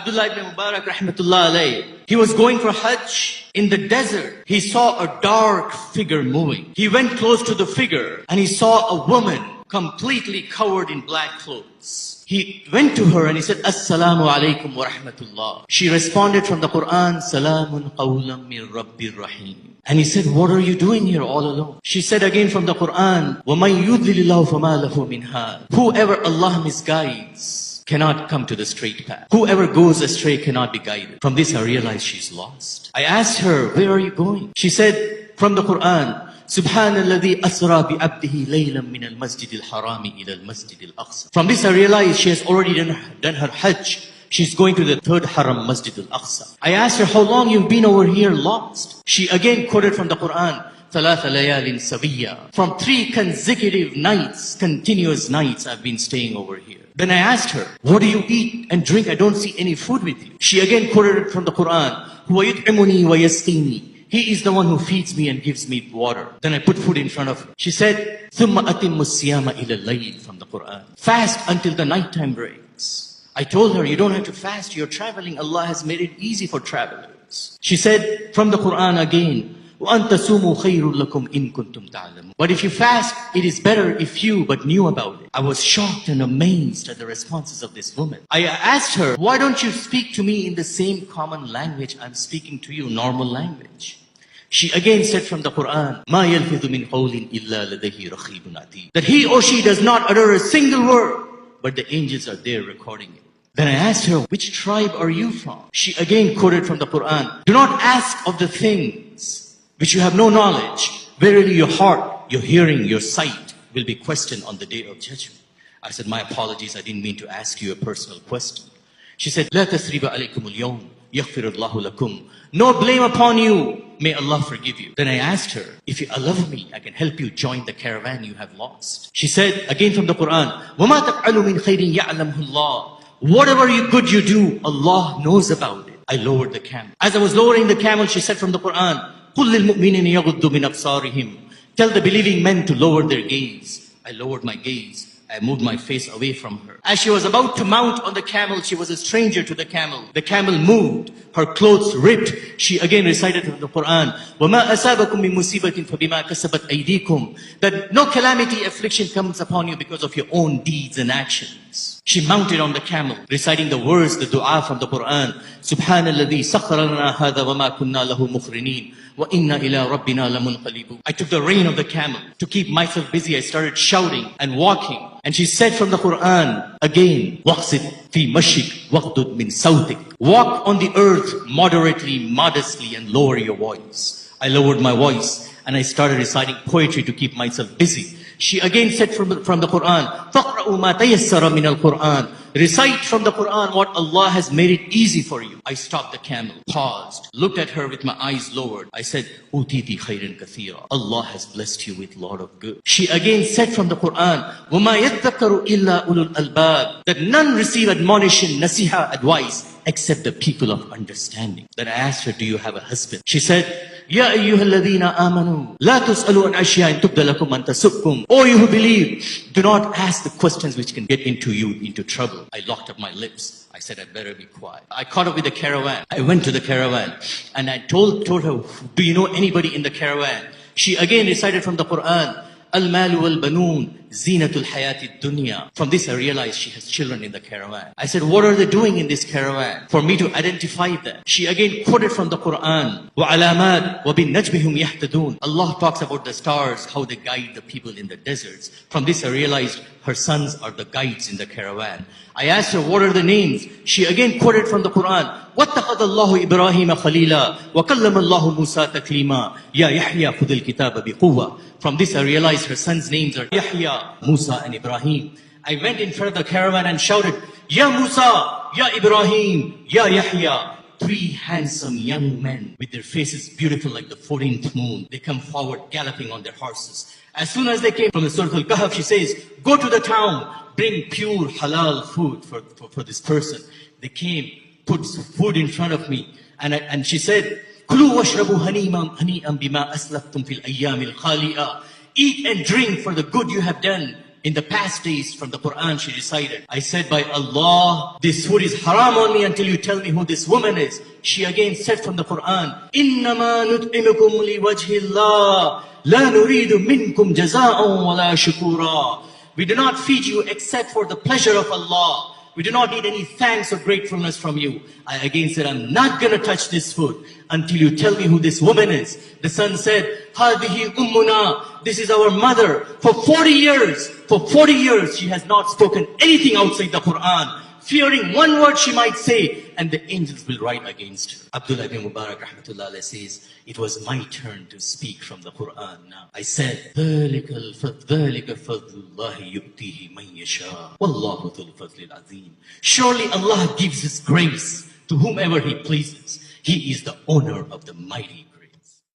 Abdullah ibn Mubarak rahmatullah alayh, he was going for Hajj in the desert. He saw a dark figure moving. He went close to the figure and he saw a woman completely covered in black clothes. He went to her and he said, Assalamu alaikum wa rahmatullah. She responded from the Quran, Salamun qawlam min Rabbir Rahim. And he said, what are you doing here all alone? She said again from the Quran, وَمَن يُضْلِلِ اللَّهُ فَمَا لَهُ مِنْ هَادٍ. Whoever Allah misguides cannot come to the straight path. Whoever goes astray cannot be guided. From this I realized she's lost. I asked her, where are you going? She said from the Quran, Subhanalladhi asra bi abdihi laylan min al-masjid al-harami ila al-masjid al-aqsa. From this I realized she has already done her Hajj. She's going to the third haram, Masjid al-Aqsa. I asked her, how long you've been over here lost? She again quoted from the Quran, ثَلَاثَ لَيَالٍ سَوِيًّا. From 3 consecutive nights, continuous nights, I've been staying over here. Then I asked her, what do you eat and drink? I don't see any food with you. She again quoted from the Quran, هُوَ يُطْعِمُنِي وَيَسْقِينِي. He is the one who feeds me and gives me water. Then I put food in front of her. She said, ثُمَّ أَتِمُّ الصِّيَامَ إِلَى اللَّيْلِ from the Quran. Fast until the nighttime breaks. I told her, you don't have to fast. You're traveling. Allah has made it easy for travelers. She said from the Quran again, وَأَن تَصُومُوا خَيْرٌ لَكُمْ إِن كُنتُمْ تَعْلَمُونَ. But if you fast, it is better if you but knew about it. I was shocked and amazed at the responses of this woman. I asked her, why don't you speak to me in the same common language I'm speaking to you, normal language? She again said from the Quran, مَا يَلْفِظُ مِنْ قَوْلٍ إِلَّا لَدَيْهِ رَقِيبٌ عَتِيدٌ. That he or she does not utter a single word, but the angels are there recording it. Then I asked her, which tribe are you from? She again quoted from the Quran, do not ask of the things which you have no knowledge. Verily your heart, your hearing, your sight will be questioned on the day of judgment. I said, my apologies, I didn't mean to ask you a personal question. She said, لا تثريب عليكم اليوم يغفر الله لكم. No blame upon you. May Allah forgive you. Then I asked her, if you love me, I can help you join the caravan you have lost. She said again from the Quran, وَمَا تَفْعَلُوا مِنْ خَيْرٍ يَعْلَمْهُ اللَّهُ. Whatever good you do, Allah knows about it. I lowered the camel. As I was lowering the camel, she said from the Quran, قُلْ لِلْمُؤْمِنِينَ يَغُضُّ مِنْ أَبْصَارِهِمْ. Tell the believing men to lower their gaze. I lowered my gaze. I moved my face away from her. As she was about to mount on the camel, she was a stranger to the camel. The camel moved. Her clothes ripped. She again recited from the Quran, وَمَا أَسَابَكُم مِّن مُّصِيبَةٍ فَبِمَا كَسَبَتْ أَيْدِيكُم. That no calamity, affliction comes upon you because of your own deeds and actions. She mounted on the camel, reciting the words, the dua from the Quran, سُبْحَانَ الَّذِي سَخَّرَ لَنَا هَذَا وَمَا كُنَّا لَهُ مُقْرِنِينَ وَإِنَّا إِلَىٰ رَبِّنَا لَمُنْقَلِبُونَ. I took the rein of the camel. To keep myself busy, I started shouting and walking. And she said from the Quran again, وَقْصِدْ فِي مَشِّكْ وَقْدُدْ مِنْ صَوْتِكْ. Walk on the earth moderately, modestly, and lower your voice. I lowered my voice and I started reciting poetry to keep myself busy. She again said from the Quran, فَقْرَأُوا مَا تَيَسَّرَ مِنَ الْقُرْآنِ. Recite from the Quran what Allah has made it easy for you. I stopped the camel, paused, looked at her with my eyes lowered. I said, أُوتِيتِ خَيْرًا كَثِيرًا. Allah has blessed you with a lot of good. She again said from the Quran, وَمَا يَذَّكَّرُ إِلَّا أُولُو الْأَلْبَابِ. That none receive admonition, nasiha, advice, except the people of understanding. Then I asked her, do you have a husband? She said, يَا أَيُّهَا الَّذِينَ آمَنُوا لَا تُسْأَلُوا عَنْ أَشْيَاءٍ تُبْدَ لَكُمْ أَنْ تَسُؤْكُمْ. O you who believe, do not ask the questions which can get into you into trouble. I locked up my lips. I said, I better be quiet. I caught up with the caravan. I went to the caravan and I told her, do you know anybody in the caravan? She again recited from the Quran, Al-Malu wal-Banoon Zinatul Hayati Dunya. From this I realized she has children in the caravan. I said, what are they doing in this caravan? For me to identify them. She again quoted from the Quran, وَعَلَامَاتٍ وَبِالنَّجْمِ هُمْ يَهْتَدُونَ. Allah talks about the stars, how they guide the people in the deserts. From this I realized her sons are the guides in the caravan. I asked her, what are the names? She again quoted from the Quran, وَاتَّخَذَ اللَّهُ إِبْرَاهِيمَ خَلِيلًا وَكَلَّمَ اللَّهُ مُوسَى تَكْلِيمًا يَا يَحْيَا خُذِ الْكِتَابَ بِقُوَّةٍ. From this I realized her sons' names are Yahya, Musa and Ibrahim. I went in front of the caravan and shouted, Ya Musa, Ya Ibrahim, Ya Yahya. 3 handsome young men with their faces beautiful like the 14th moon. They come forward galloping on their horses. As soon as they came from the Surah Al-Kahf, she says, go to the town, bring pure halal food for this person. They came, put food in front of me, and she said, كُلُوا وَاشْرَبُوا هَنِيئًا بِمَا أَسْلَفْتُمْ فِي الْأَيَّامِ الْخَالِئَةِ. Eat and drink for the good you have done In the past days from the Quran she recited, I said, by Allah, this food is haram on me until you tell me who this woman is. She again said from the Quran, إِنَّمَا نُطْعِمُكُمْ لِوَجْهِ اللَّهِ لَا نُرِيدُ مِنْكُمْ جَزَاءً وَلَا شُكُورًا. We do not feed you except for the pleasure of Allah. We do not need any thanks or gratefulness from you. I again said, I'm not going to touch this food until you tell me who this woman is. The son said, هَذِهِ أُمُّنَا. This is our mother. For 40 years, she has not spoken anything outside the Quran, fearing one word she might say, and the angels will write against her. Abdullah ibn Mubarak rahmatullah alayhi says, it was my turn to speak from the Quran now. I said, ذَلِكَ فَضْلُ اللَّهِ يُؤْتِيهِ مَنْ يَشَاءُ وَاللَّهُ ذُو الْفَضْلِ الْعَظِيمِ. Surely Allah gives His grace to whomever He pleases. He is the owner of the mighty